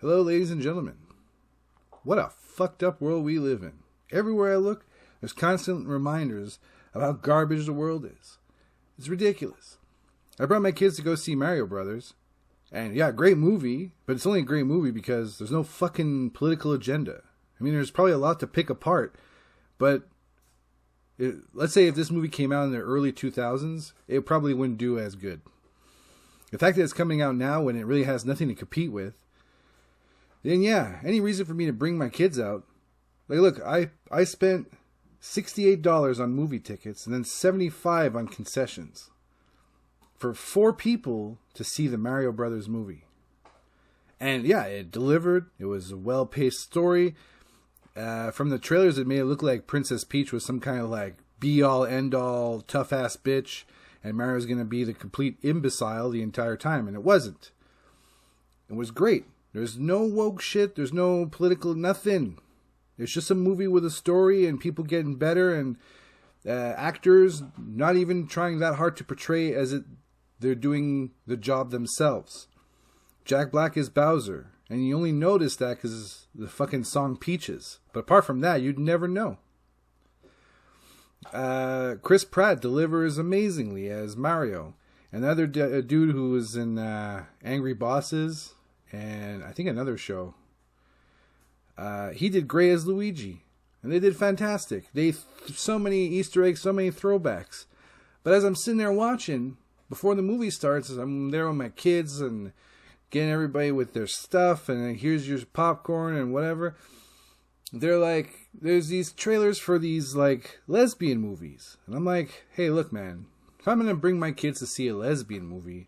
Hello, ladies and gentlemen. What a fucked up world we live in. Everywhere I look, there's constant reminders of how garbage the world is. It's ridiculous. I brought my kids to go see Mario Brothers. And yeah, great movie, but it's only a great movie because there's no fucking political agenda. I mean, there's probably a lot to pick apart, but let's say if this movie came out in the early 2000s, it probably wouldn't do as good. The fact that it's coming out now when it really has nothing to compete with, then yeah, any reason for me to bring my kids out. Like, look, I spent $68 on movie tickets and then $75 on concessions for 4 people to see the Mario Brothers movie. And yeah, it delivered. It was a well-paced story. From the trailers, it made it look like Princess Peach was some kind of like be-all, end-all, tough-ass bitch, and Mario's going to be the complete imbecile the entire time, and it wasn't. It was great. There's no woke shit. There's no political nothing. It's just a movie with a story and people getting better and actors not even trying that hard to portray as they're doing the job themselves. Jack Black is Bowser, and you only notice that because the fucking song Peaches. But apart from that, you'd never know. Chris Pratt delivers amazingly as Mario. Another dude who was in Angry Bosses and I think another show. He did great as Luigi. And they did fantastic. So many Easter eggs, so many throwbacks. But as I'm sitting there watching, before the movie starts, I'm there with my kids and getting everybody with their stuff. And here's your popcorn and whatever. They're like, there's these trailers for these like lesbian movies. And I'm like, hey, look, man. If I'm going to bring my kids to see a lesbian movie,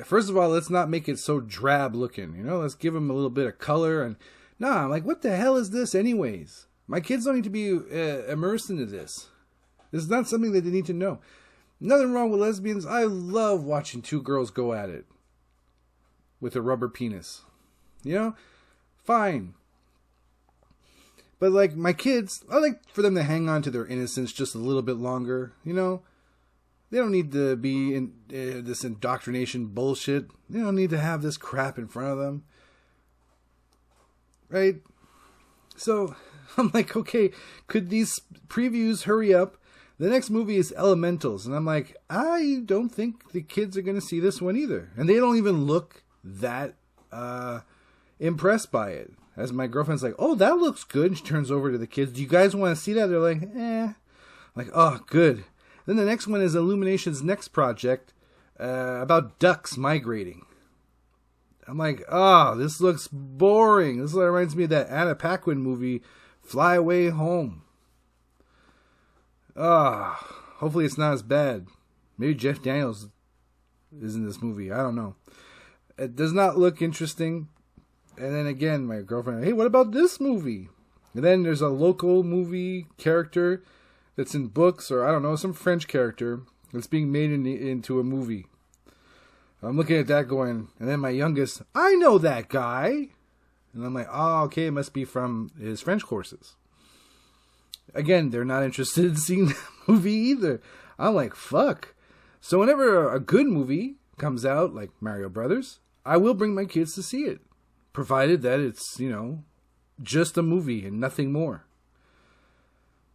first of all, let's not make it so drab looking. You know, let's give them a little bit of color. And I'm like, what the hell is this anyways? My kids don't need to be immersed into this. This is not something that they need to know. Nothing wrong with lesbians. I love watching 2 girls go at it with a rubber penis. You know? Fine. But like my kids, I like for them to hang on to their innocence just a little bit longer. You know? They don't need to be in this indoctrination bullshit. They don't need to have this crap in front of them. Right? So, I'm like, okay, could these previews hurry up? The next movie is Elementals. And I'm like, I don't think the kids are going to see this one either. And they don't even look that impressed by it. As my girlfriend's like, oh, that looks good. And she turns over to the kids. Do you guys want to see that? They're like, eh. I'm like, oh, good. Then the next one is Illumination's next project about ducks migrating. I'm like, oh, this looks boring. This reminds me of that Anna Paquin movie, Fly Away Home. Hopefully it's not as bad. Maybe Jeff Daniels is in this movie. I don't know. It does not look interesting. And then again, my girlfriend, hey, what about this movie? And then there's a local movie character that's in books, or I don't know, some French character that's being made into a movie. I'm looking at that going, and then my youngest, I know that guy. And I'm like, oh, okay, it must be from his French courses. Again, they're not interested in seeing that movie either. I'm like, fuck. So whenever a good movie comes out, like Mario Brothers, I will bring my kids to see it. Provided that it's, you know, just a movie and nothing more.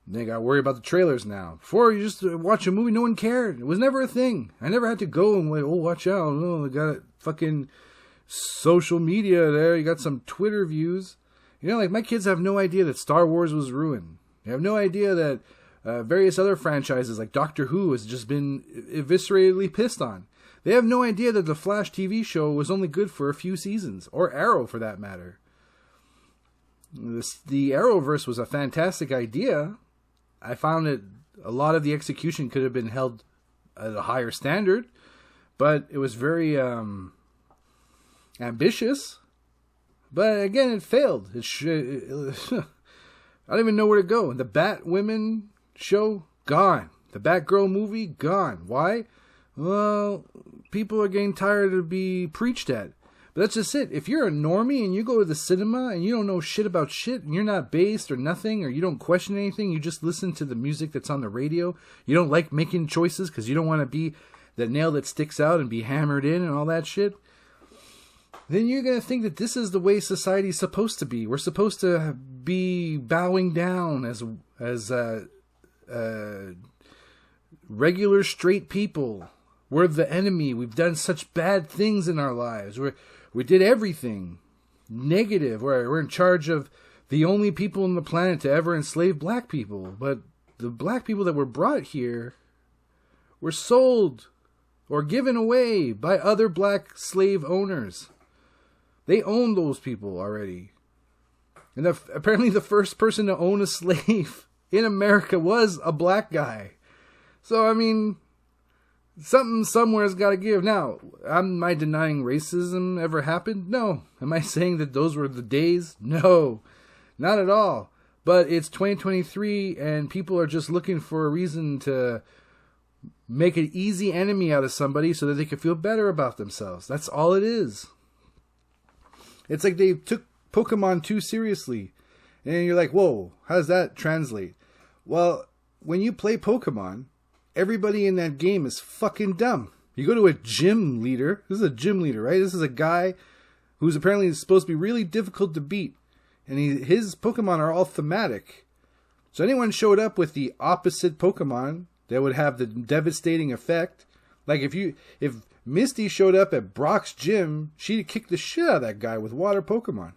They got to worry about the trailers now. Before, you just watch a movie, no one cared. It was never a thing. I never had to go and like, oh, watch out. Oh, they got fucking social media there. You got some Twitter views. You know, like my kids have no idea that Star Wars was ruined. They have no idea that various other franchises like Doctor Who has just been evisceratedly pissed on. They have no idea that the Flash TV show was only good for a few seasons. Or Arrow, for that matter. The Arrowverse was a fantastic idea. I found that a lot of the execution could have been held at a higher standard, but it was very ambitious. But again, it failed. I don't even know where to go. The Batwomen show, gone. The Batgirl movie, gone. Why? Well, people are getting tired of being preached at. But that's just it. If you're a normie and you go to the cinema and you don't know shit about shit and you're not based or nothing or you don't question anything, you just listen to the music that's on the radio. You don't like making choices because you don't want to be the nail that sticks out and be hammered in and all that shit. then you're going to think that this is the way society's supposed to be. We're supposed to be bowing down as regular straight people. We're the enemy. We've done such bad things in our lives. We did everything negative. We're in charge of the only people on the planet to ever enslave black people. But the black people that were brought here were sold or given away by other black slave owners. They owned those people already. And apparently the first person to own a slave in America was a black guy. So, I mean, something somewhere's got to give. Now, am I denying racism ever happened? No. Am I saying that those were the days? No, not at all. But it's 2023 and people are just looking for a reason to make an easy enemy out of somebody so that they can feel better about themselves. That's all it is. It's like they took Pokemon too seriously. And you're like, whoa, how does that translate? Well, when you play Pokemon, everybody in that game is fucking dumb. You go to a gym leader. This is a gym leader, right? This is a guy who's apparently supposed to be really difficult to beat. And his Pokemon are all thematic. So anyone showed up with the opposite Pokemon that would have the devastating effect. Like if Misty showed up at Brock's gym, she'd kick the shit out of that guy with water Pokemon.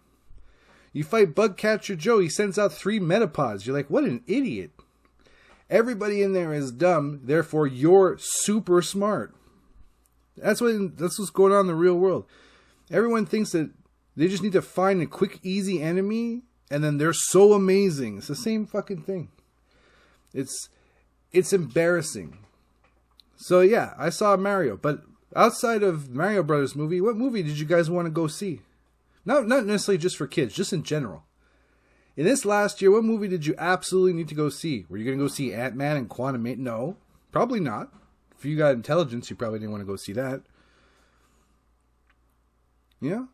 You fight Bugcatcher Joe, he sends out 3 Metapods. You're like, what an idiot. Everybody in there is dumb, therefore you're super smart. That's what's going on in the real world. Everyone thinks that they just need to find a quick, easy enemy, and then they're so amazing. It's the same fucking thing. It's embarrassing. So yeah, I saw Mario, but outside of Mario Brothers movie, what movie did you guys want to go see? Not necessarily just for kids, just in general. In this last year, what movie did you absolutely need to go see? Were you going to go see Ant-Man and Quantumania? No, probably not. If you got intelligence, you probably didn't want to go see that. Yeah?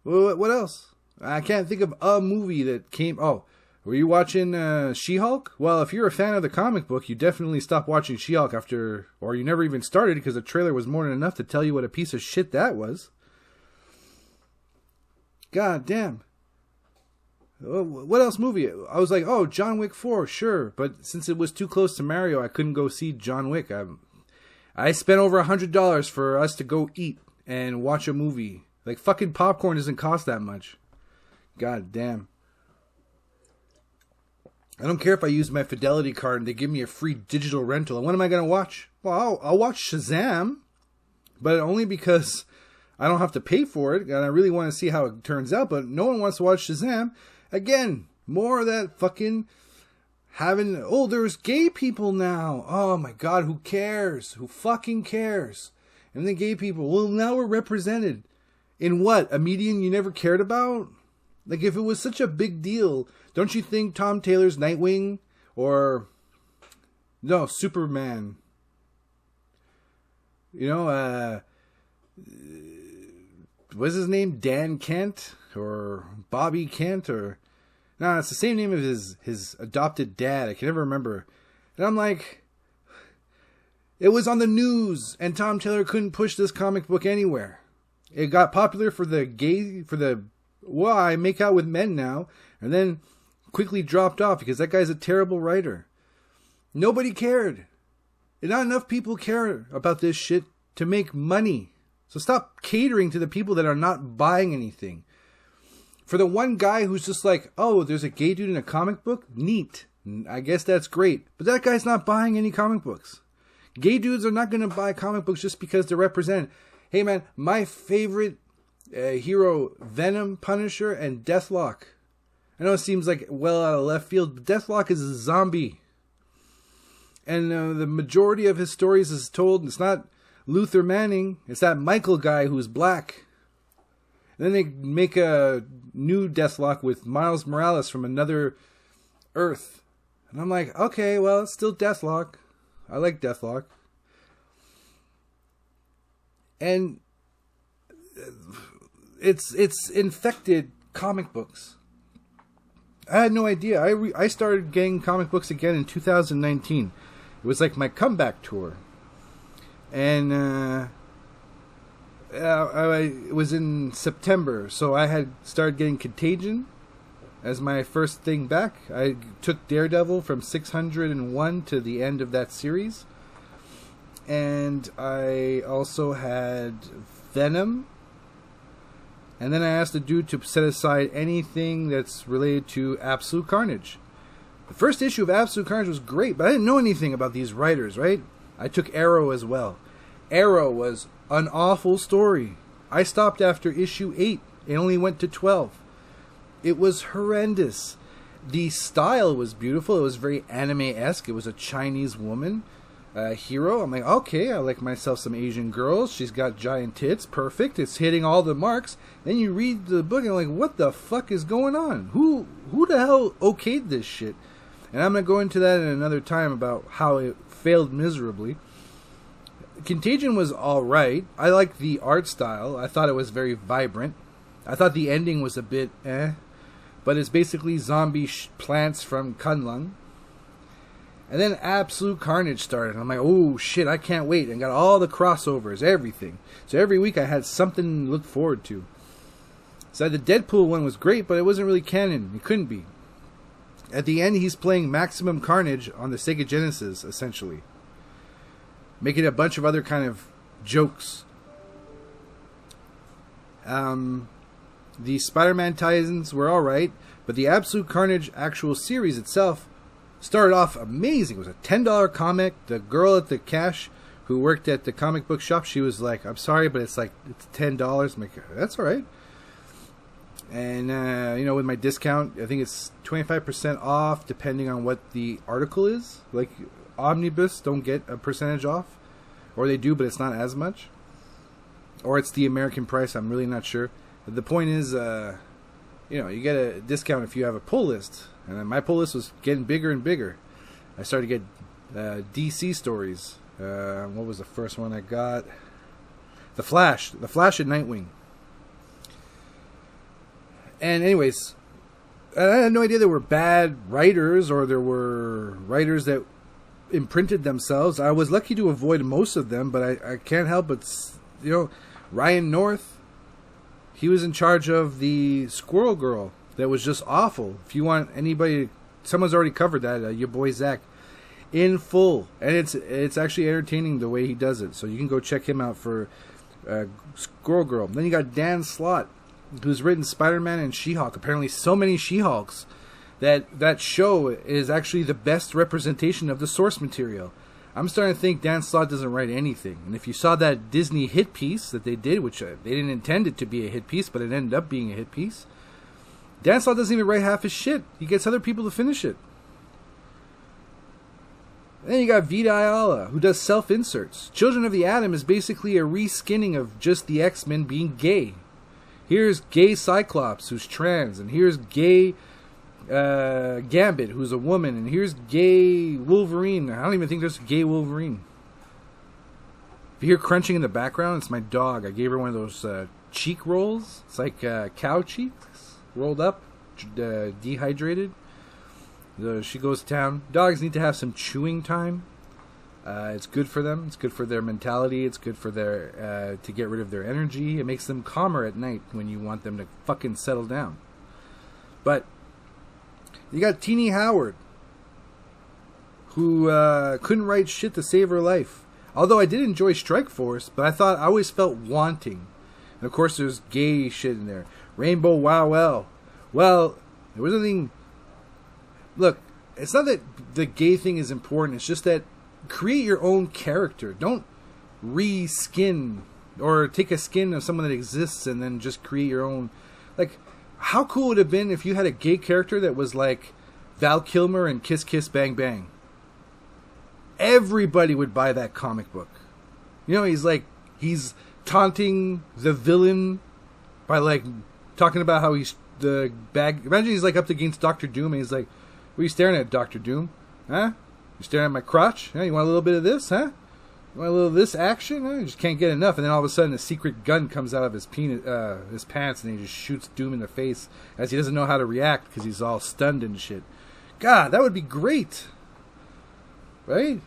Well, what else? I can't think of a movie that came... Oh, were you watching She-Hulk? Well, if you're a fan of the comic book, you definitely stopped watching She-Hulk after... Or you never even started because the trailer was more than enough to tell you what a piece of shit that was. God damn. What else movie? I was like, oh, John Wick 4, sure. But since it was too close to Mario, I couldn't go see John Wick. I spent over $100 for us to go eat and watch a movie. Like, fucking popcorn doesn't cost that much. God damn. I don't care if I use my Fidelity card and they give me a free digital rental. And what am I going to watch? Well, I'll watch Shazam. But only because I don't have to pay for it. And I really want to see how it turns out. But no one wants to watch Shazam. Again, more of that fucking having... Oh, there's gay people now. Oh my God, who cares? Who fucking cares? And the gay people, well, now we're represented. In what? A medium you never cared about? Like, if it was such a big deal, don't you think Tom Taylor's Nightwing or... No, Superman. You know, what's his name? Dan Kent? Or Bobby Kent? Or... No, it's the same name of his adopted dad. I can never remember. And I'm like... It was on the news, and Tom Taylor couldn't push this comic book anywhere. It got popular for the well, I make out with men now, and then quickly dropped off because that guy's a terrible writer. Nobody cared. And not enough people care about this shit to make money. So stop catering to the people that are not buying anything. For the one guy who's just like, oh, there's a gay dude in a comic book? Neat. I guess that's great. But that guy's not buying any comic books. Gay dudes are not going to buy comic books just because they're represented. Hey man, my favorite hero, Venom, Punisher, and Deathlock. I know it seems like well out of left field, but Deathlock is a zombie. And the majority of his stories is told, it's not Luther Manning, it's that Michael guy who's black. And then they make a new Deathlock with Miles Morales from another Earth. And I'm like, okay, well, it's still Deathlock. I like Deathlock. And it's infected comic books. I had no idea. I started getting comic books again in 2019. It was like my comeback tour. And It was in September, so I had started getting Contagion as my first thing back. I took Daredevil from 601 to the end of that series. And I also had Venom. And then I asked the dude to set aside anything that's related to Absolute Carnage. The first issue of Absolute Carnage was great, but I didn't know anything about these writers, right? I took Arrow as well. Arrow was an awful story. I stopped after issue 8. It only went to 12. It was horrendous. The style was beautiful. It was very anime-esque. It was a Chinese woman hero. I'm like, okay, I like myself some Asian girls. She's got giant tits. Perfect. It's hitting all the marks. Then you read the book and you're like, what the fuck is going on? Who the hell okayed this shit? And I'm going to go into that in another time about how it failed miserably. Contagion was alright. I liked the art style. I thought it was very vibrant. I thought the ending was a bit but it's basically zombie plants from Kunlun. And then Absolute Carnage started. I'm like, oh shit, I can't wait. And got all the crossovers, everything. So every week I had something to look forward to. So the Deadpool one was great, but it wasn't really canon. It couldn't be. At the end, he's playing Maximum Carnage on the Sega Genesis, essentially. Making a bunch of other kind of jokes. The Spider-Man tie-ins were alright, but the Absolute Carnage actual series itself started off amazing. It was a $10 comic. The girl at the cash who worked at the comic book shop, she was like, I'm sorry, but it's $10. I'm like, that's alright. And, with my discount, I think it's 25% off depending on what the article is. Like, Omnibus don't get a percentage off. Or they do, but it's not as much. Or it's the American price, I'm really not sure. But the point is, you get a discount if you have a pull list. And then my pull list was getting bigger and bigger. I started to get DC stories. What was the first one I got? The Flash and Nightwing. And anyways, I had no idea there were bad writers or there were writers that imprinted themselves. I was lucky to avoid most of them, but I can't help but, Ryan North, he was in charge of the Squirrel Girl. That was just awful. If you want anybody, someone's already covered that, your boy Zach, in full. And it's actually entertaining the way he does it. So you can go check him out for Squirrel Girl. Then you got Dan Slott, who's written Spider-Man and She-Hulk. Apparently so many She-Hulks that show is actually the best representation of the source material. I'm starting to think Dan Slott doesn't write anything. And if you saw that Disney hit piece that they did, which they didn't intend it to be a hit piece, but it ended up being a hit piece, Dan Slott doesn't even write half his shit. He gets other people to finish it. And then you got Vita Ayala, who does self-inserts. Children of the Atom is basically a reskinning of just the X-Men being gay. Here's gay Cyclops, who's trans, and here's gay Gambit, who's a woman, and here's gay Wolverine. I don't even think there's a gay Wolverine. If you hear crunching in the background, it's my dog. I gave her one of those cheek rolls. It's like cow cheeks rolled up, dehydrated. She goes to town. Dogs need to have some chewing time. It's good for them. It's good for their mentality. It's good for their to get rid of their energy. It makes them calmer at night when you want them to fucking settle down. But you got Teenie Howard, who couldn't write shit to save her life. Although I did enjoy Strike Force, but I always felt wanting. And of course, there's gay shit in there. Rainbow Wow. Well, there was nothing. Look, it's not that the gay thing is important. It's just that create your own character. Don't re-skin or take a skin of someone that exists and then just create your own. Like, how cool would it have been if you had a gay character that was like Val Kilmer and Kiss Kiss Bang Bang? Everybody would buy that comic book. He's taunting the villain by like talking about how he's the bag. Imagine he's like up against Dr. Doom and he's like, "What are you staring at, Dr. Doom? Huh? You staring at my crotch? Huh? You want a little bit of this, huh? You want a little of this action? Huh? You just can't get enough." And then all of a sudden, a secret gun comes out of his pants, and he just shoots Doom in the face as he doesn't know how to react because he's all stunned and shit. God, that would be great, right?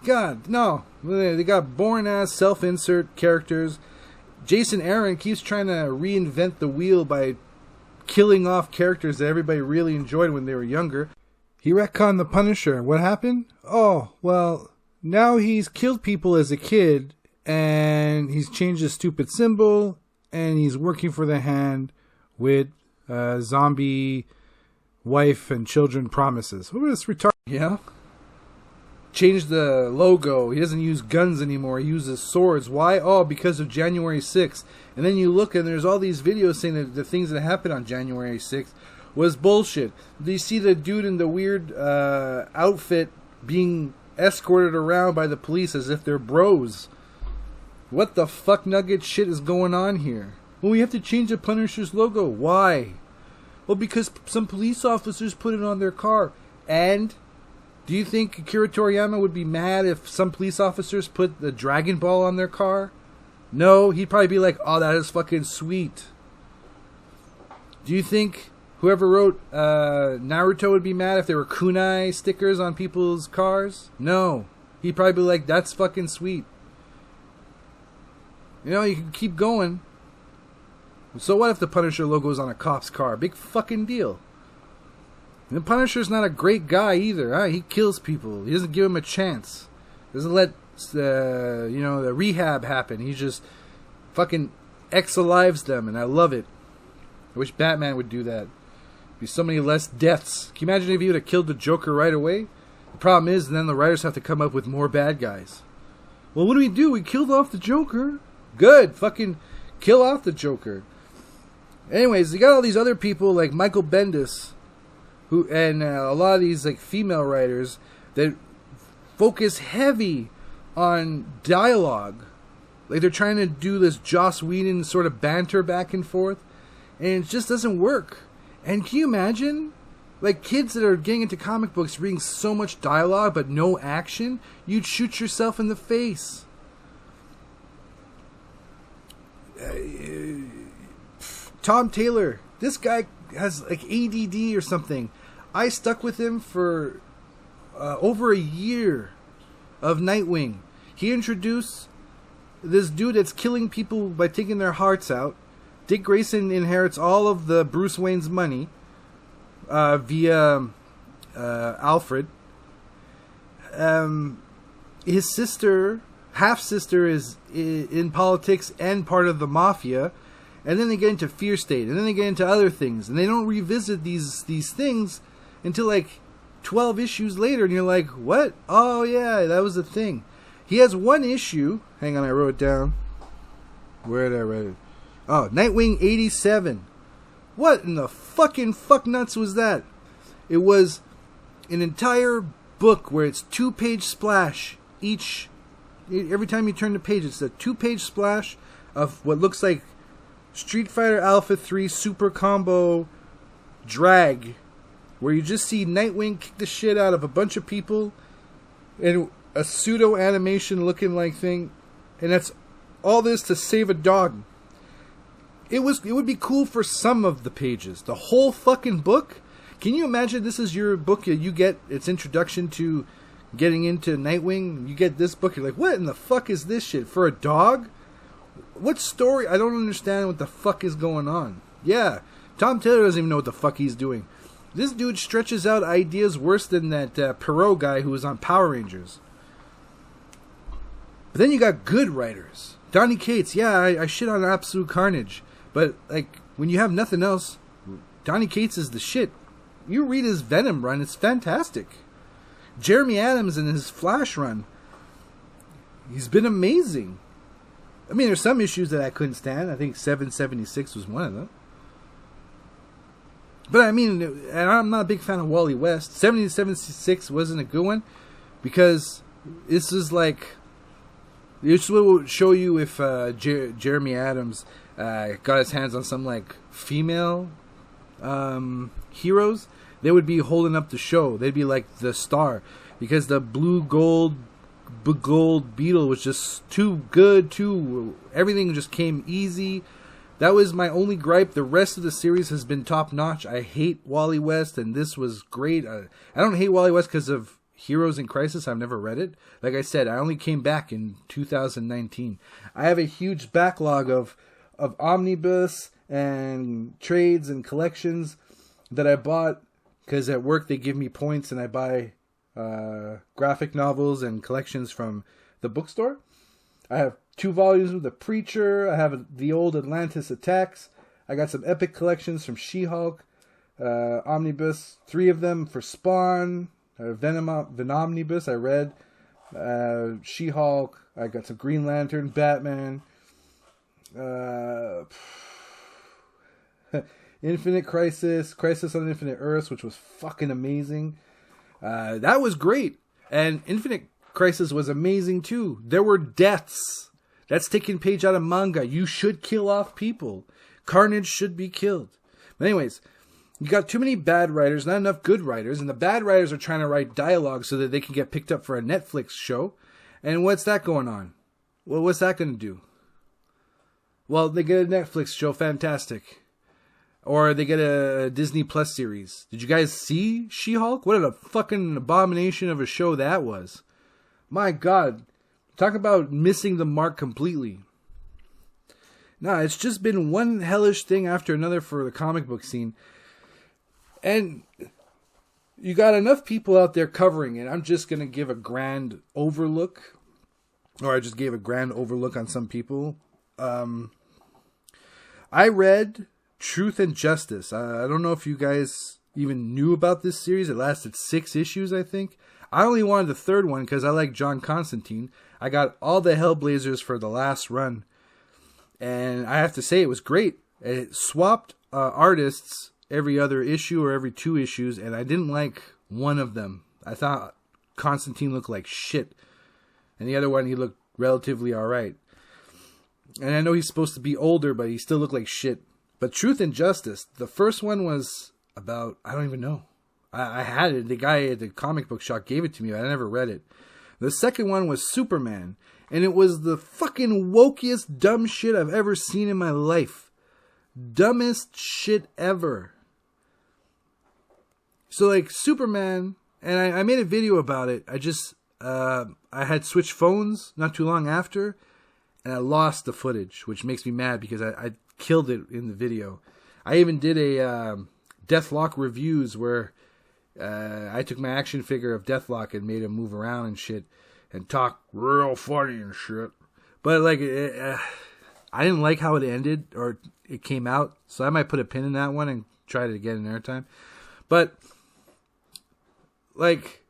God, no. They got boring ass self-insert characters. Jason Aaron keeps trying to reinvent the wheel by killing off characters that everybody really enjoyed when they were younger. He retconned the Punisher. What happened? Oh, well, now he's killed people as a kid, and he's changed his stupid symbol, and he's working for the Hand with zombie wife and children promises. What was this retarded? Yeah. Changed the logo. He doesn't use guns anymore. He uses swords. Why? Oh, because of January 6th. And then you look and there's all these videos saying that the things that happened on January 6th was bullshit. Do you see the dude in the weird outfit being escorted around by the police as if they're bros? What the fuck nugget shit is going on here? Well, we have to change the Punisher's logo. Why? Well, because some police officers put it on their car. And do you think Akira Toriyama would be mad if some police officers put the Dragon Ball on their car? No, he'd probably be like, oh, that is fucking sweet. Do you think whoever wrote Naruto would be mad if there were kunai stickers on people's cars? No. He'd probably be like, that's fucking sweet. You know, you can keep going. So what if the Punisher logo is on a cop's car? Big fucking deal. And the Punisher's not a great guy either. Huh? He kills people. He doesn't give them a chance. Doesn't let the rehab happen. He just fucking X-alives them, and I love it. I wish Batman would do that. Be so many less deaths. Can you imagine if he would have killed the Joker right away? The problem is, then the writers have to come up with more bad guys. Well, what do? We killed off the Joker. Good. Fucking kill off the Joker. Anyways, you got all these other people like Michael Bendis, who and a lot of these like female writers that focus heavy on dialogue. Like they're trying to do this Joss Whedon sort of banter back and forth, and it just doesn't work. And can you imagine, like kids that are getting into comic books reading so much dialogue but no action? You'd shoot yourself in the face. Tom Taylor, this guy has like ADD or something. I stuck with him for over a year of Nightwing. He introduced this dude that's killing people by taking their hearts out. Dick Grayson inherits all of the Bruce Wayne's money via Alfred. His sister, half-sister, is in politics and part of the mafia. And then they get into Fear State, and then they get into other things, and they don't revisit these things until like 12 issues later, and you're like, what? Oh yeah, that was a thing. He has one issue. Hang on, I wrote it down. Where did I write it? Oh, Nightwing 87. What in the fucking fuck nuts was that? It was an entire book where it's 2-page splash each. Every time you turn the page, it's a 2-page splash of what looks like Street Fighter Alpha 3 Super Combo drag, where you just see Nightwing kick the shit out of a bunch of people in a pseudo animation looking like thing, and that's all this to save a dog. It would be cool for some of the pages. The whole fucking book? Can you imagine this is your book, you get its introduction to getting into Nightwing, you get this book, you're like, what in the fuck is this shit? For a dog? What story? I don't understand what the fuck is going on. Yeah, Tom Taylor doesn't even know what the fuck he's doing. This dude stretches out ideas worse than that Perot guy who was on Power Rangers. But then you got good writers. Donny Cates, yeah, I shit on Absolute Carnage. But, like, when you have nothing else, Donny Cates is the shit. You read his Venom run, it's fantastic. Jeremy Adams in his Flash run, he's been amazing. I mean, there's some issues that I couldn't stand. I think 776 was one of them. But I mean, and I'm not a big fan of Wally West. 776 wasn't a good one because this is like, this will show you if Jeremy Adams got his hands on some like female heroes. They would be holding up the show. They'd be like the star because the blue gold Beetle was just too good. Everything just came easy. That was my only gripe. The rest of the series has been top notch. I hate Wally West, and this was great. I don't hate Wally West because of Heroes in Crisis. I've never read it. Like I said, I only came back in 2019. I have a huge backlog of omnibus and trades and collections that I bought because at work they give me points and I buy graphic novels and collections from the bookstore. I have 2 volumes of The Preacher. I have the old Atlantis Attacks. I got some epic collections from She-Hulk. Omnibus, 3 of them for Spawn. Venomnibus, I read. She-Hulk. I got some Green Lantern, Batman. Infinite Crisis. Crisis on Infinite Earths, which was fucking amazing. That was great. And Infinite Crisis was amazing too. There were deaths. That's taking page out of manga. You should kill off people. Carnage should be killed. But anyways, you got too many bad writers, not enough good writers, and the bad writers are trying to write dialogue so that they can get picked up for a Netflix show. And what's that going on? Well, what's that going to do? Well, they get a Netflix show, fantastic. Or they get a Disney Plus series. Did you guys see She-Hulk? What a fucking abomination of a show that was. My God. Talk about missing the mark completely. Nah, it's just been one hellish thing after another for the comic book scene. And you got enough people out there covering it. I'm just going to give a grand overlook. Or I just gave a grand overlook on some people. I read Truth and Justice. I don't know if you guys even knew about this series. It lasted 6 issues, I think. I only wanted the 3rd one because I like John Constantine. I got all the Hellblazers for the last run. And I have to say, it was great. It swapped artists every other issue or every 2 issues, and I didn't like one of them. I thought Constantine looked like shit. And the other one, he looked relatively alright. And I know he's supposed to be older, but he still looked like shit. But Truth and Justice, the first one was about, I don't even know. I had it. The guy at the comic book shop gave it to me. I never read it. The second one was Superman. And it was the fucking wokest dumb shit I've ever seen in my life. Dumbest shit ever. So like Superman, and I made a video about it. I had switched phones not too long after. And I lost the footage, which makes me mad because I killed it in the video. I even did a Deathlock reviews where I took my action figure of Deathlock and made him move around and shit and talk real funny and shit. But like, I didn't like how it ended or it came out, so I might put a pin in that one and try it again in airtime. But like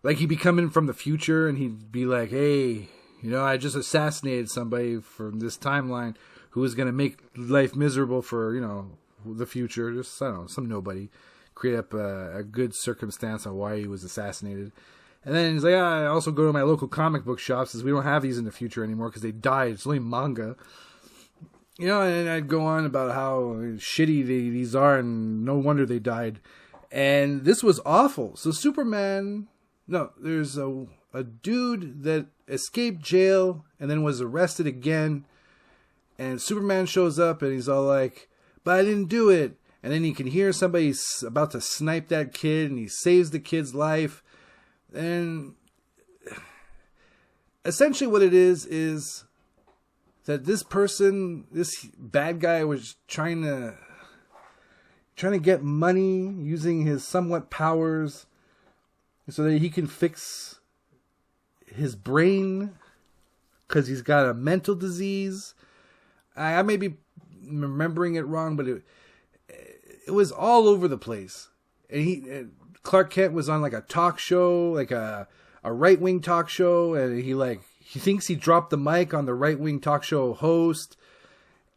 he'd be coming from the future and he'd be like, "Hey, you know, I just assassinated somebody from this timeline who was going to make life miserable for, you know, the future." Just, I don't know, some nobody. Create up a good circumstance on why he was assassinated. And then he's like, I also go to my local comic book shops since we don't have these in the future anymore because they died. It's only manga. You know, and I'd go on about how shitty these are and no wonder they died. And this was awful. So Superman, no, there's a dude that escaped jail and then was arrested again. And Superman shows up and he's all like, "But I didn't do it." And then you can hear somebody about to snipe that kid and he saves the kid's life. And essentially what it is that this person, this bad guy was trying to get money using his somewhat powers so that he can fix his brain because he's got a mental disease. I may be remembering it wrong, but it was all over the place. And Clark Kent was on like a talk show, like a right-wing talk show, and he thinks he dropped the mic on the right-wing talk show host.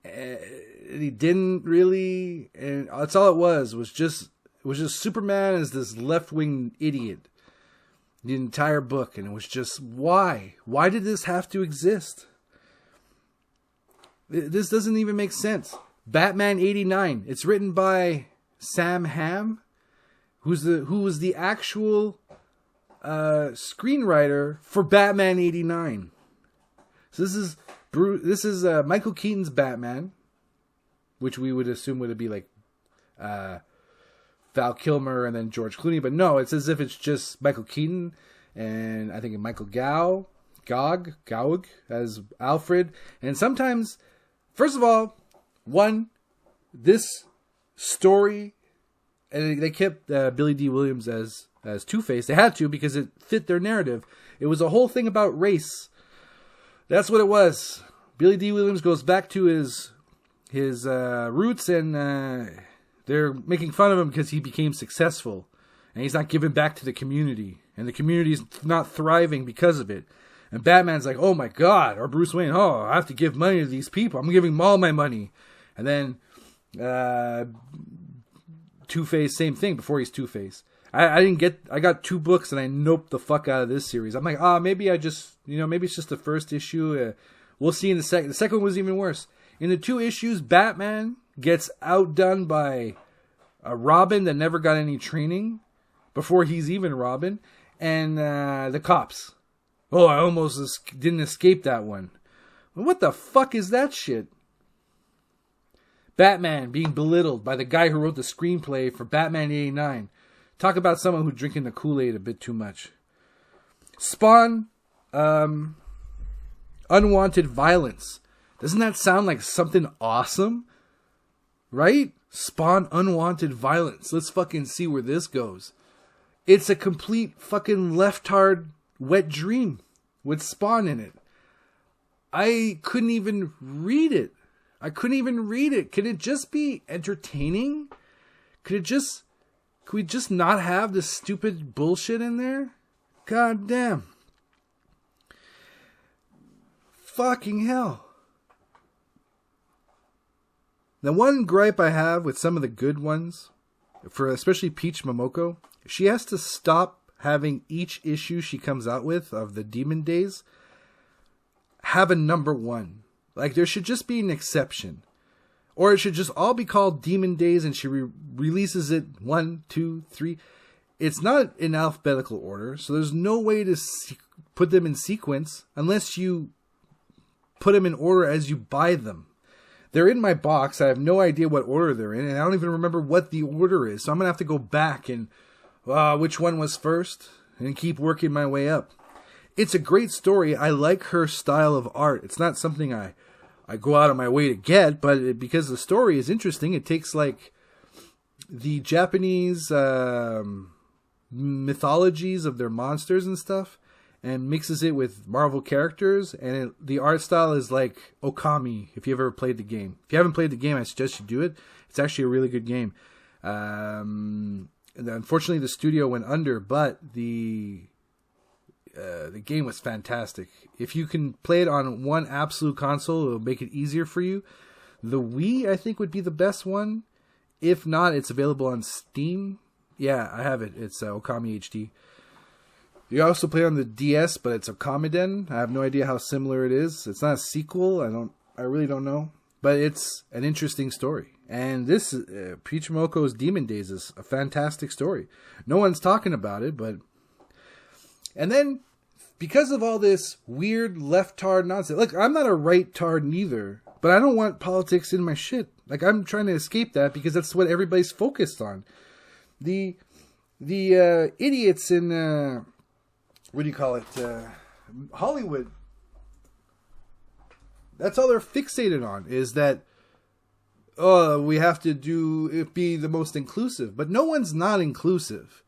And he didn't really, and that's all it was just Superman as this left-wing idiot. The entire book, and it was just, why did this have to exist? This doesn't even make sense. Batman 89. It's written by Sam Hamm, who was the actual screenwriter for Batman 89. So this is Michael Keaton's Batman, which we would assume would be like Val Kilmer and then George Clooney, but no, it's as if it's just Michael Keaton. and I think Michael Gog as Alfred. And sometimes, first of all, this story, and they kept Billy D. Williams as Two-Face. They had to because it fit their narrative. It was a whole thing about race. That's what it was. Billy D. Williams goes back to his roots, and they're making fun of him because he became successful, and he's not giving back to the community, and the community's not thriving because of it. And Batman's like, oh my God, or Bruce Wayne, oh, I have to give money to these people. I'm giving them all my money. And then Two-Face, same thing before he's Two-Face. I got 2 books and I noped the fuck out of this series. I'm like, maybe maybe it's just the first issue. We'll see in the second. The second one was even worse. In the 2 issues, Batman gets outdone by a Robin that never got any training before he's even Robin, and the cops. Oh, I almost didn't escape that one. What the fuck is that shit? Batman being belittled by the guy who wrote the screenplay for Batman 89. Talk about someone who's drinking the Kool-Aid a bit too much. Spawn, unwanted violence. Doesn't that sound like something awesome? Right? Spawn unwanted violence. Let's fucking see where this goes. It's a complete fucking leftard wet dream with Spawn in it. I couldn't even read it. Could it just be entertaining? Could we just not have this stupid bullshit in there? God damn. Fucking hell. The one gripe I have with some of the good ones, for especially Peach Momoko, she has to stop having each issue she comes out with of the Demon Days have a number 1. Like, there should just be an exception. Or it should just all be called Demon Days and she releases it 1, 2, 3. It's not in alphabetical order, so there's no way to put them in sequence unless you put them in order as you buy them. They're in my box. I have no idea what order they're in, and I don't even remember what the order is. So I'm going to have to go back and which one was first and keep working my way up. It's a great story. I like her style of art. It's not something I go out of my way to get, but because the story is interesting, it takes like the Japanese mythologies of their monsters and stuff and mixes it with Marvel characters, and the art style is like Okami, if you've ever played the game. If you haven't played the game, I suggest you do it. It's actually a really good game. Unfortunately, the studio went under, but the game was fantastic. If you can play it on one absolute console, it'll make it easier for you. The Wii, I think, would be the best one. If not, it's available on Steam. Yeah, I have it. It's Okami HD. You also play on the DS, but it's Okamiden. I have no idea how similar it is. It's not a sequel. I really don't know. But it's an interesting story. And this, Peach Moko's Demon Days, is a fantastic story. No one's talking about it, but... And then, because of all this weird left-tard nonsense... Look, I'm not a right-tard neither, but I don't want politics in my shit. Like, I'm trying to escape that because that's what everybody's focused on. The idiots in... what do you call it? Hollywood. That's all they're fixated on, is that, we have to be the most inclusive. But no one's not inclusive.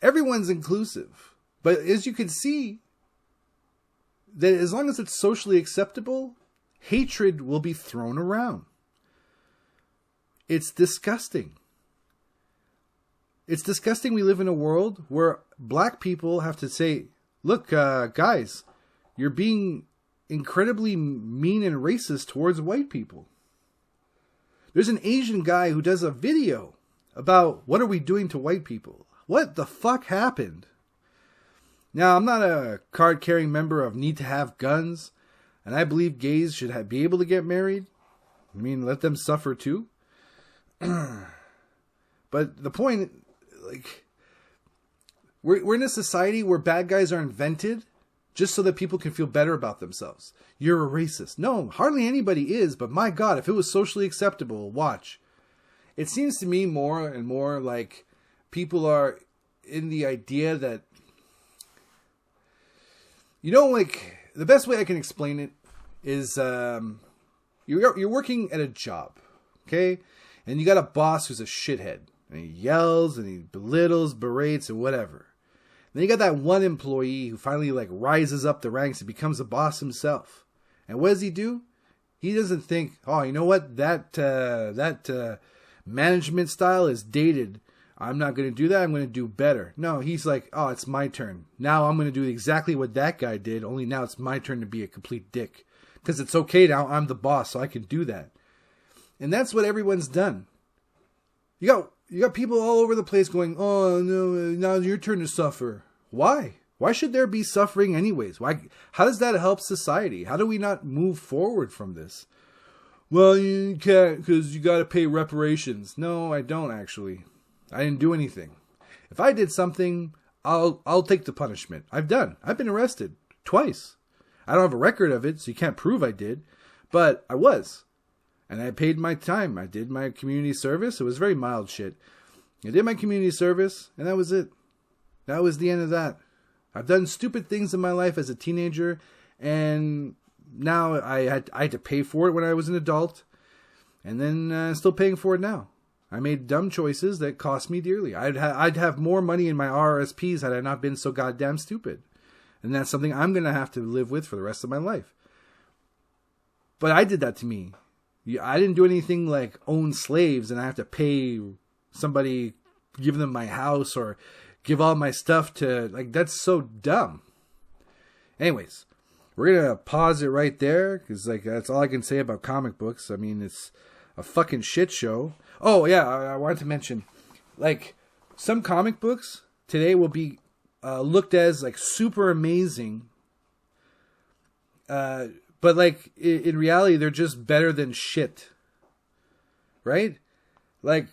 Everyone's inclusive. But as you can see, that as long as it's socially acceptable, hatred will be thrown around. It's disgusting. It's disgusting we live in a world where black people have to say, look, guys, you're being incredibly mean and racist towards white people. There's an Asian guy who does a video about what are we doing to white people. What the fuck happened? Now, I'm not a card-carrying member of Need to Have Guns, and I believe gays should be able to get married. I mean, let them suffer too. But the point... Like, we're in a society where bad guys are invented just so that people can feel better about themselves. You're a racist. No, hardly anybody is, but my God, if it was socially acceptable, watch. It seems to me more and more like people are in the idea that like, the best way I can explain it is you're working at a job, okay? And you got a boss who's a shithead. And he yells and he belittles, berates, and whatever. Then you got that one employee who finally like rises up the ranks and becomes a boss himself. And what does he do? He doesn't think, oh, you know what? That management style is dated. I'm not going to do that. I'm going to do better. No, he's like, oh, it's my turn. Now I'm going to do exactly what that guy did, only now it's my turn to be a complete dick. Because it's okay now, I'm the boss, so I can do that. And that's what everyone's done. You got people all over the place going, oh, no, now it's your turn to suffer. Why? Why should there be suffering anyways? Why? How does that help society? How do we not move forward from this? Well, you can't because you got to pay reparations. No, I don't actually. I didn't do anything. If I did something, I'll take the punishment. I've been arrested twice. I don't have a record of it, so you can't prove I did. But I was. And I paid my time. I did my community service. It was very mild shit. I did my community service, and that was it. That was the end of that. I've done stupid things in my life as a teenager, and now I had to pay for it when I was an adult, and then I'm still paying for it now. I made dumb choices that cost me dearly. I'd have more money in my RRSPs had I not been so goddamn stupid. And that's something I'm going to have to live with for the rest of my life. But I did that to me. I didn't do anything like own slaves and I have to pay somebody, give them my house or give all my stuff to, like, that's so dumb. Anyways, we're going to pause it right there because, like, that's all I can say about comic books. I mean, it's a fucking shit show. Oh, yeah, I wanted to mention, like, some comic books today will be looked as, like, super amazing. But, like, in reality, they're just better than shit. Right? Like,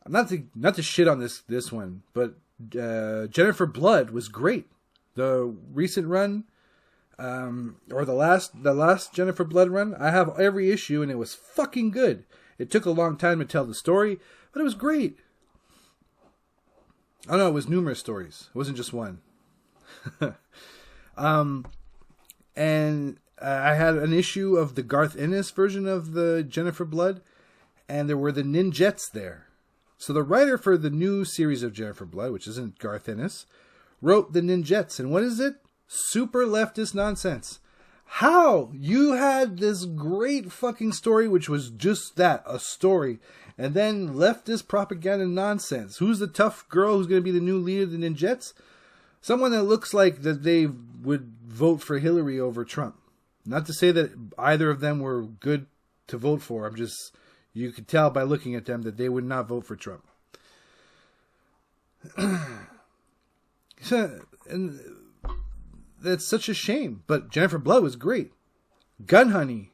not to shit on this one, but Jennifer Blood was great. The recent run, or the last Jennifer Blood run, I have every issue, and it was fucking good. It took a long time to tell the story, but it was great. Oh no, it was numerous stories. It wasn't just one. And I had an issue of the Garth Ennis version of the Jennifer Blood, and there were the Ninjets there. So the writer for the new series of Jennifer Blood, which isn't Garth Ennis, wrote the Ninjets. And what is it? Super leftist nonsense. How? You had this great fucking story, which was just that, a story, and then leftist propaganda nonsense. Who's the tough girl who's going to be the new leader of the Ninjets? Someone that looks like that they would vote for Hillary over Trump. Not to say that either of them were good to vote for. You could tell by looking at them that they would not vote for Trump. And that's such a shame. But Jennifer Blood was great. Gun Honey.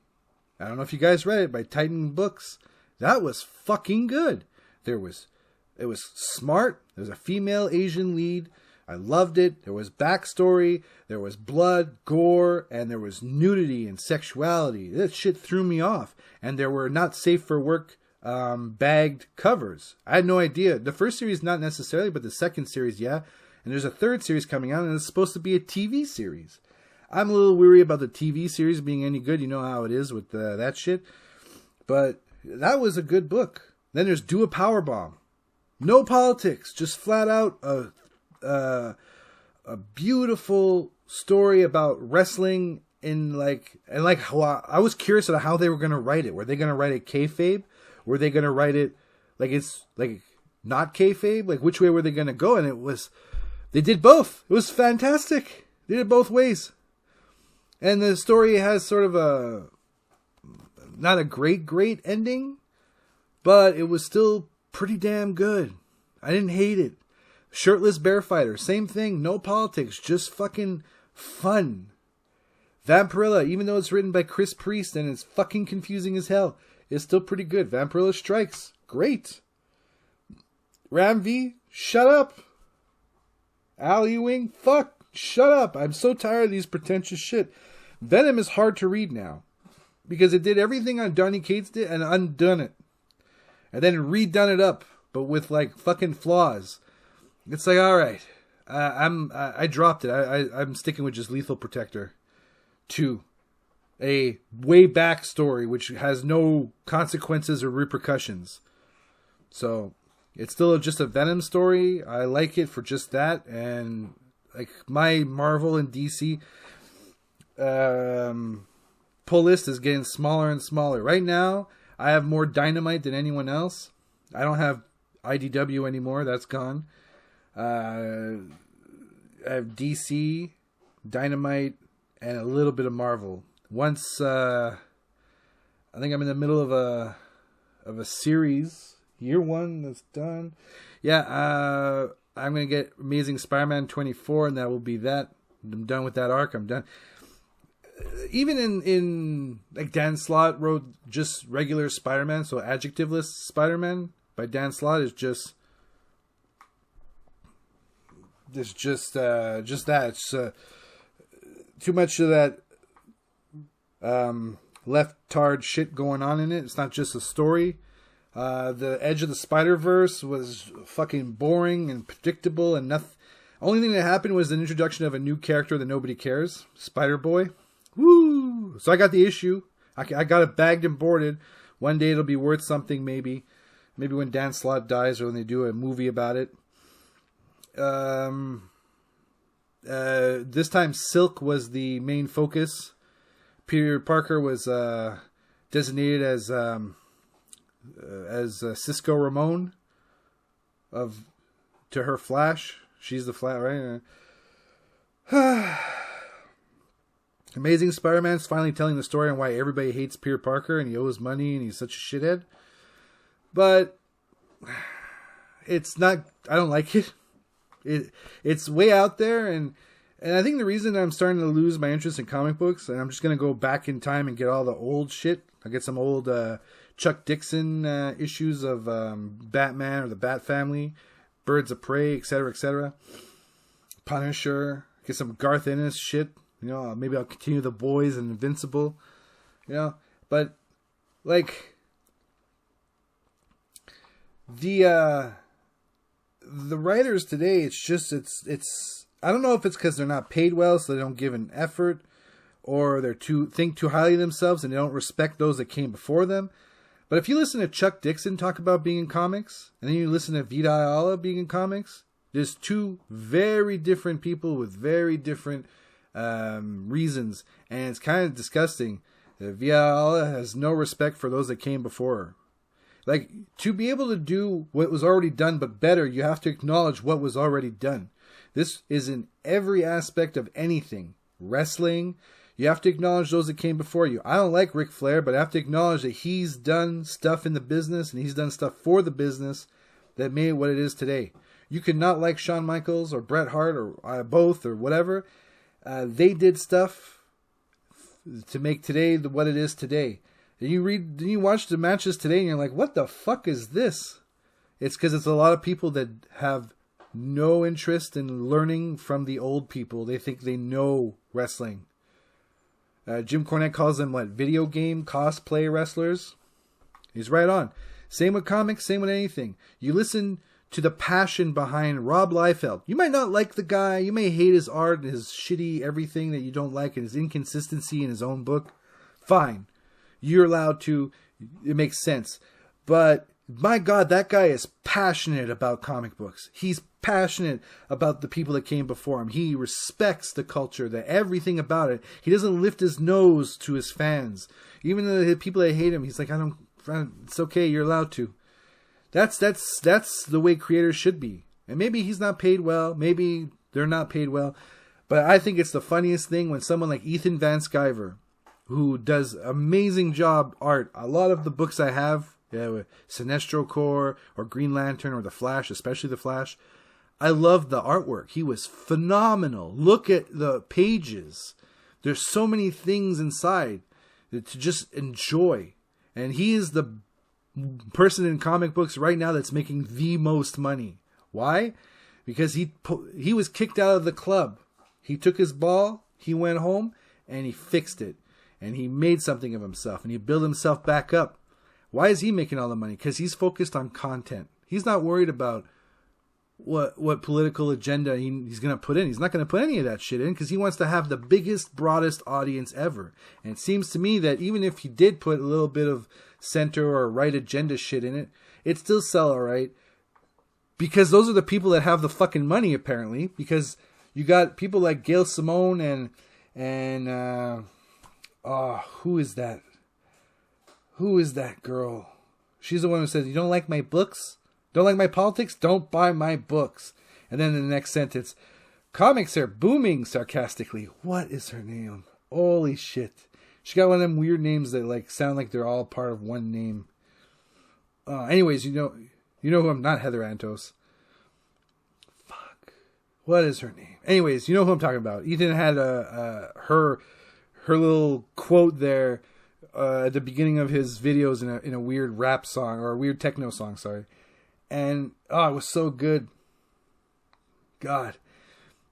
I don't know if you guys read it by Titan Books. That was fucking good. It was smart. There was a female Asian lead. I loved it. There was backstory. There was blood, gore, and there was nudity and sexuality. That shit threw me off. And there were not safe for work bagged covers. I had no idea. The first series, not necessarily, but the second series, yeah. And there's a third series coming out, and it's supposed to be a TV series. I'm a little weary about the TV series being any good. You know how it is with that shit. But that was a good book. Then there's Do a Powerbomb. No politics. Just flat out a beautiful story about wrestling I was curious about how they were going to write it. Were they going to write it kayfabe? Were they going to write it like it's like not kayfabe? Like which way were they going to go? And they did both. It was fantastic. They did it both ways. And the story has sort of not a great ending, but it was still pretty damn good. I didn't hate it. Shirtless Bear Fighter, same thing, no politics, just fucking fun. Vampirilla, even though it's written by Chris Priest and it's fucking confusing as hell, it's still pretty good. Vampirilla Strikes, great. Ram V, shut up. Al Ewing, fuck, shut up. I'm so tired of these pretentious shit. Venom is hard to read now because it did everything on Donny Cates did and undone it. And then redone it up, but with like fucking flaws. It's like, alright, I dropped it. I'm sticking with just Lethal Protector 2. A way back story which has no consequences or repercussions. So it's still just a Venom story. I like it for just that. And like my Marvel and DC pull list is getting smaller and smaller. Right now, I have more Dynamite than anyone else. I don't have IDW anymore. That's gone. I have DC, Dynamite, and a little bit of Marvel. Once I think I'm in the middle of a series, year 1 that's done. Yeah, I'm gonna get Amazing Spider-Man 24, and that will be that. I'm done with that arc. I'm done. Even in like Dan Slott wrote just regular Spider-Man, so adjectiveless Spider-Man by Dan Slott is just that. It's too much of that left-tard shit going on in it. It's not just a story. The Edge of the Spider-Verse was fucking boring and predictable, and nothing. Only thing that happened was an introduction of a new character that nobody cares, Spider-Boy. Woo! So I got the issue. I got it bagged and boarded. One day it'll be worth something, maybe. Maybe when Dan Slott dies or when they do a movie about it. This time Silk was the main focus. Peter Parker was designated as Cisco Ramon to her Flash. She's the Flash, right? Amazing Spider-Man's finally telling the story on why everybody hates Peter Parker and he owes money and he's such a shithead. But it's not. I don't like it. It's way out there, and I think the reason I'm starting to lose my interest in comic books, and I'm just gonna go back in time and get all the old shit. I get some old Chuck Dixon issues of Batman or the Bat Family, Birds of Prey, etc., Punisher. Get some Garth Ennis shit. You know, maybe I'll continue The Boys and Invincible. You know, but like the writers today, it's I don't know if it's because they're not paid well, so they don't give an effort, or they're think too highly of themselves and they don't respect those that came before them. But if you listen to Chuck Dixon talk about being in comics, and then you listen to Vita Ayala being in comics, there's two very different people with very different reasons, and it's kind of disgusting. Vita Ayala has no respect for those that came before her. Like, to be able to do what was already done but better, you have to acknowledge what was already done. This is in every aspect of anything. Wrestling, you have to acknowledge those that came before you. I don't like Ric Flair, but I have to acknowledge that he's done stuff in the business and he's done stuff for the business that made it what it is today. You could not like Shawn Michaels or Bret Hart or both or whatever. They did stuff to make today what it is today. And you watch the matches today and you're like, what the fuck is this? It's because it's a lot of people that have no interest in learning from the old people. They think they know wrestling. Jim Cornette calls them, video game cosplay wrestlers? He's right on. Same with comics, same with anything. You listen to the passion behind Rob Liefeld. You might not like the guy. You may hate his art and his shitty everything that you don't like and his inconsistency in his own book. Fine. You're allowed to. It makes sense. But my God, that guy is passionate about comic books. He's passionate about the people that came before him. He respects the culture, everything about it. He doesn't lift his nose to his fans. Even the people that hate him, he's like, it's okay, you're allowed to. That's the way creators should be. And maybe he's not paid well. Maybe they're not paid well. But I think it's the funniest thing when someone like Ethan Van Sciver, who does amazing job art. A lot of the books I have, with Sinestro Corps or Green Lantern or The Flash, especially The Flash, I love the artwork. He was phenomenal. Look at the pages. There's so many things inside to just enjoy. And he is the person in comic books right now that's making the most money. Why? Because he was kicked out of the club. He took his ball, he went home, and he fixed it. And he made something of himself, and he built himself back up. Why is he making all the money? Because he's focused on content. He's not worried about what political agenda he's going to put in. He's not going to put any of that shit in because he wants to have the biggest, broadest audience ever. And it seems to me that even if he did put a little bit of center or right agenda shit in it, it'd still sell all right. Because those are the people that have the fucking money, apparently. Because you got people like Gail Simone and who is that? Who is that girl? She's the one who says, "You don't like my books? Don't like my politics? Don't buy my books." And then in the next sentence, "Comics are booming," sarcastically. What is her name? Holy shit. She got one of them weird names that like sound like they're all part of one name. Anyways, you know who I'm not. Heather Antos. Fuck. What is her name? Anyways, you know who I'm talking about. Ethan had her little quote there at the beginning of his videos in a weird rap song or a weird techno song. Sorry. And it was so good. God.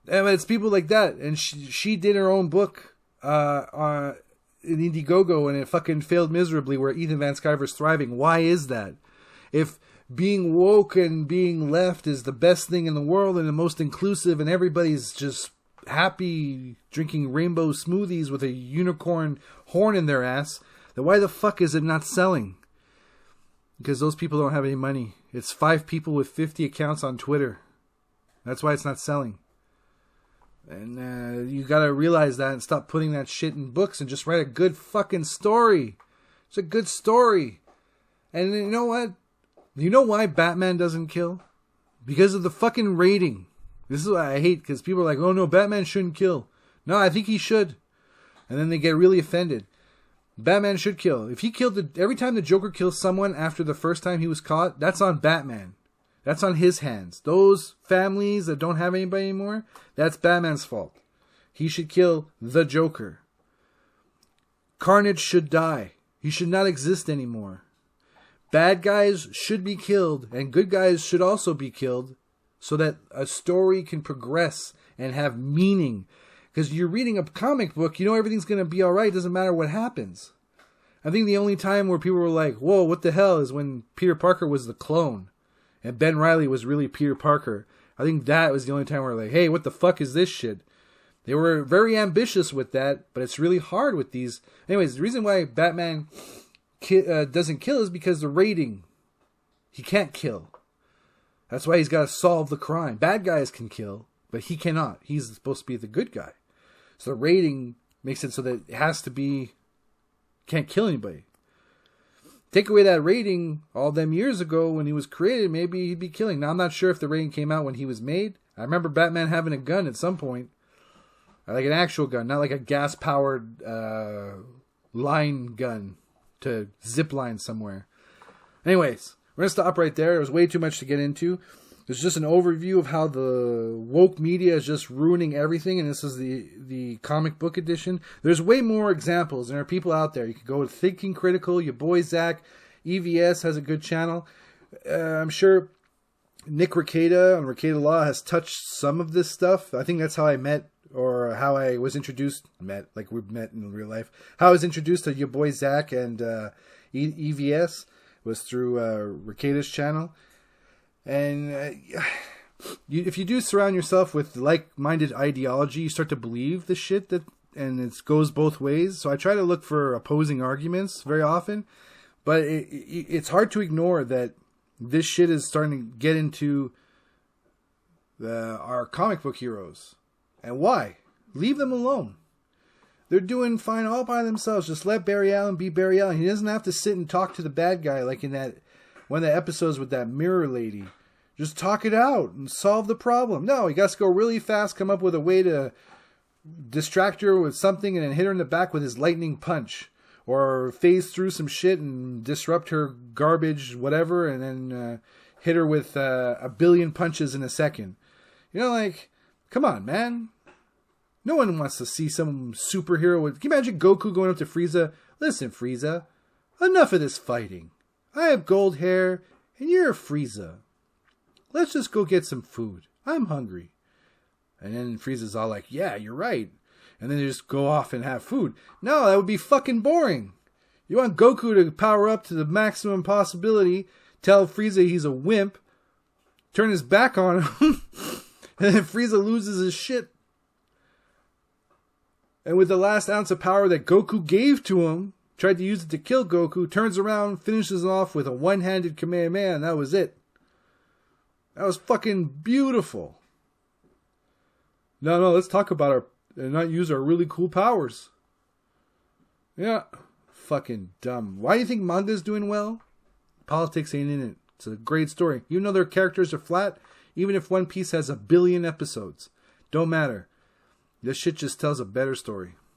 And it's people like that. And she did her own book in Indiegogo, and it fucking failed miserably, where Ethan Van Sciver's thriving. Why is that? If being woke and being left is the best thing in the world and the most inclusive, and everybody's just happy drinking rainbow smoothies with a unicorn horn in their ass, then why the fuck is it not selling? Because those people don't have any money. It's 5 people with 50 accounts on Twitter. That's why it's not selling. And you gotta realize that and stop putting that shit in books and just write a good fucking story. It's a good story. And you know what? You know why Batman doesn't kill? Because of the fucking rating. This is what I hate, because people are like, "Oh no, Batman shouldn't kill." No, I think he should. And then they get really offended. Batman should kill. If he killed every time the Joker kills someone after the first time he was caught, that's on Batman. That's on his hands. Those families that don't have anybody anymore, that's Batman's fault. He should kill the Joker. Carnage should die. He should not exist anymore. Bad guys should be killed, and good guys should also be killed, so that a story can progress and have meaning. Because you're reading a comic book, you know everything's going to be alright. It doesn't matter what happens. I think the only time where people were like, "Whoa, what the hell," is when Peter Parker was the clone. And Ben Reilly was really Peter Parker. I think that was the only time where like, "Hey, what the fuck is this shit?" They were very ambitious with that, but it's really hard with these. Anyways, the reason why Batman doesn't kill is because the rating. He can't kill. That's why he's got to solve the crime. Bad guys can kill, but he cannot. He's supposed to be the good guy. So the rating makes it so that it has to be, can't kill anybody. Take away that rating all them years ago when he was created, maybe he'd be killing. Now, I'm not sure if the rating came out when he was made. I remember Batman having a gun at some point. Like an actual gun, not like a gas-powered line gun to zip line somewhere. Anyways, we're going to stop right there. It was way too much to get into. There's just an overview of how the woke media is just ruining everything, and this is the comic book edition. There's way more examples. There are people out there. You could go with Thinking Critical, your boy Zach. EVS has a good channel. I'm sure Nick Rekieta on Rekieta Law has touched some of this stuff. I think that's how I met, or how I was introduced, like we've met in real life. How I was introduced to your boy Zach and EVS was through Rekieta's channel. And if you do surround yourself with like-minded ideology, you start to believe the shit and it goes both ways. So I try to look for opposing arguments very often, but it's hard to ignore that this shit is starting to get into our comic book heroes. And why? Leave them alone. They're doing fine all by themselves. Just let Barry Allen be Barry Allen. He doesn't have to sit and talk to the bad guy like in that one of the episodes with that mirror lady. Just talk it out and solve the problem. No, he got to go really fast, come up with a way to distract her with something and then hit her in the back with his lightning punch. Or phase through some shit and disrupt her garbage, whatever, and then hit her with a billion punches in a second. You know, like, come on, man. No one wants to see some superhero with... Can you imagine Goku going up to Frieza? "Listen, Frieza, enough of this fighting. I have gold hair, and you're Frieza. Let's just go get some food. I'm hungry." And then Frieza's all like, "Yeah, you're right." And then they just go off and have food. No, that would be fucking boring. You want Goku to power up to the maximum possibility, tell Frieza he's a wimp, turn his back on him, and then Frieza loses his shit. And with the last ounce of power that Goku gave to him, tried to use it to kill Goku, turns around, finishes him off with a one-handed Kamehameha, and that was it. That was fucking beautiful. No, let's talk about our, and not use our really cool powers. Yeah, fucking dumb. Why do you think manga's doing well? Politics ain't in it. It's a great story. You know their characters are flat, even if One Piece has 1 billion episodes. Don't matter. This shit just tells a better story.